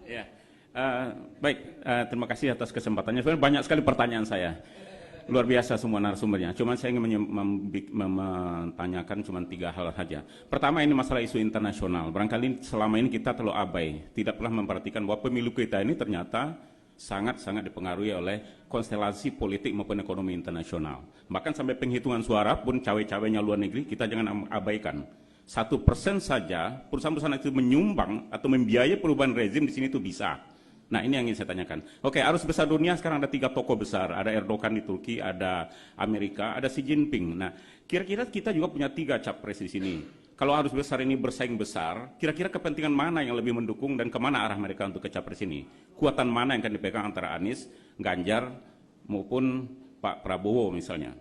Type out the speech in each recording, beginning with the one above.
Ya, baik. Terima kasih atas kesempatannya. Sebenarnya banyak sekali pertanyaan saya. Luar biasa semua narasumbernya. Cuman saya ingin menanyakan cuma 3 hal saja. Pertama, ini masalah isu internasional. Barangkali selama ini kita terlalu abai, tidak pernah memperhatikan bahwa pemilu kita ini ternyata sangat-sangat dipengaruhi oleh konstelasi politik maupun ekonomi internasional. Bahkan sampai penghitungan suara pun cawe-cawenya luar negeri kita jangan abaikan. 1% saja perusahaan-perusahaan itu menyumbang atau membiayai perubahan rezim di sini itu bisa. Nah, ini yang ingin saya tanyakan. Oke, arus besar dunia sekarang ada 3 tokoh besar. Ada Erdogan di Turki, ada Amerika, ada Xi Jinping. Nah, kira-kira kita juga punya 3 capres di sini. Kalau arus besar ini bersaing besar, kira-kira kepentingan mana yang lebih mendukung dan kemana arah mereka untuk ke capres ini? Kuatan mana yang akan dipegang antara Anies, Ganjar, maupun Pak Prabowo misalnya?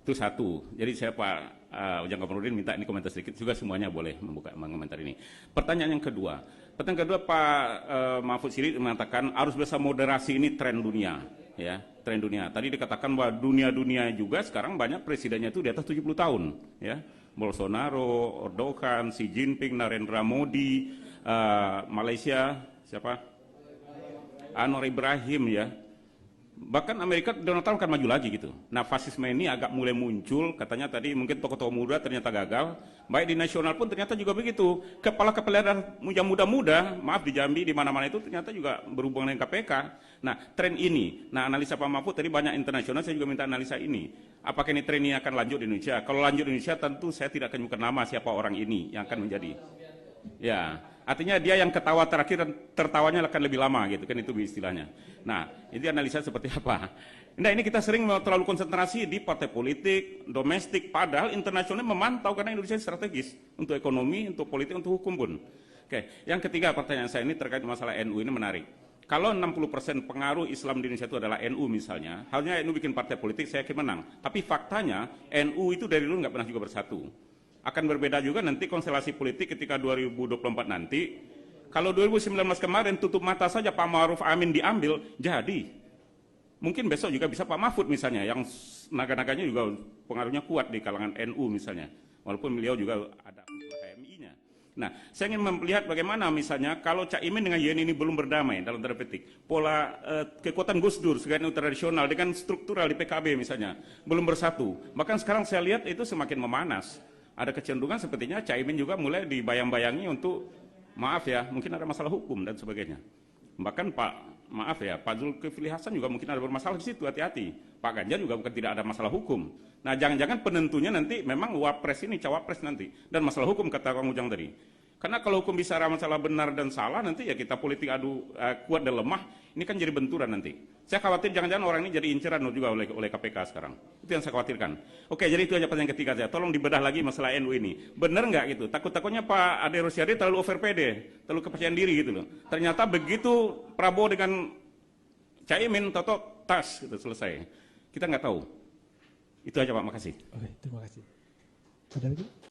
Itu satu. Jadi saya Pak Ujang Komarudin minta ini komentar sedikit, juga semuanya boleh mengomentar ini. Pertanyaan yang kedua. Pertanyaan kedua, Pak Mahfud Sirit mengatakan arus besar moderasi ini tren dunia, ya, tren dunia. Tadi dikatakan bahwa dunia juga sekarang banyak presidennya itu di atas 70 tahun, ya. Bolsonaro, Erdogan, Xi Jinping, Narendra Modi, Malaysia siapa? Anwar Ibrahim, ya. Bahkan Amerika Donald Trump akan maju lagi gitu. Nah, fasisme ini agak mulai muncul, katanya tadi mungkin tokoh-tokoh muda ternyata gagal. Baik di nasional pun ternyata juga begitu. Kepala-kepala daerah yang muda-muda, maaf di Jambi, di mana-mana itu ternyata juga berhubungan dengan KPK. Nah, tren ini, nah analisa Pak Mahfud tadi banyak internasional, saya juga minta analisa ini. Apakah ini tren ini akan lanjut di Indonesia? Kalau lanjut di Indonesia tentu saya tidak akan menyebutkan nama siapa orang ini yang akan menjadi. Ya, artinya dia yang ketawa terakhir dan tertawanya akan lebih lama gitu kan, itu istilahnya. Nah, ini analisa seperti apa? Nah, ini kita sering terlalu konsentrasi di partai politik, domestik, padahal internasional memantau karena Indonesia strategis untuk ekonomi, untuk politik, untuk hukum pun. Oke, yang ketiga pertanyaan saya ini terkait masalah NU ini menarik. Kalau 60% pengaruh Islam di Indonesia itu adalah NU misalnya, halnya NU bikin partai politik saya yakin menang. Tapi faktanya NU itu dari dulu nggak pernah juga bersatu. Akan berbeda juga nanti konstelasi politik ketika 2024 nanti. Kalau 2019 kemarin tutup mata saja Pak Ma'ruf Amin diambil, jadi mungkin besok juga bisa Pak Mahfud misalnya, yang naga-naganya juga pengaruhnya kuat di kalangan NU misalnya, walaupun beliau juga ada HMI-nya. Nah, saya ingin melihat bagaimana misalnya kalau Cak Imin dengan Yeni ini belum berdamai dalam tanda petik, pola kekuatan Gus Dur sebagai NU tradisional dengan struktural di PKB misalnya belum bersatu. Bahkan sekarang saya lihat itu semakin memanas. Ada kecenderungan sepertinya Caimin juga mulai dibayang-bayangi untuk, maaf ya, mungkin ada masalah hukum dan sebagainya. Bahkan Pak Zulkifli Hasan juga mungkin ada bermasalah di situ, hati-hati. Pak Ganjar juga bukan tidak ada masalah hukum. Nah, jangan-jangan penentunya nanti memang wapres ini, cawapres nanti. Dan masalah hukum kata Kang Ujang tadi. Karena kalau hukum bicara masalah benar dan salah, nanti ya kita politik adu kuat dan lemah, ini kan jadi benturan nanti. Saya khawatir jangan-jangan orang ini jadi inceran juga oleh KPK sekarang. Itu yang saya khawatirkan. Oke, jadi itu aja pertanyaan ketiga saya. Tolong dibedah lagi masalah NU ini. Benar nggak gitu? Takut-takutnya Pak Ade Rosiade terlalu over pede, terlalu kepercayaan diri gitu loh. Ternyata begitu Prabowo dengan Caimin, toto tas gitu selesai. Kita nggak tahu. Itu aja Pak, makasih. Oke, terima kasih. Ada lagi?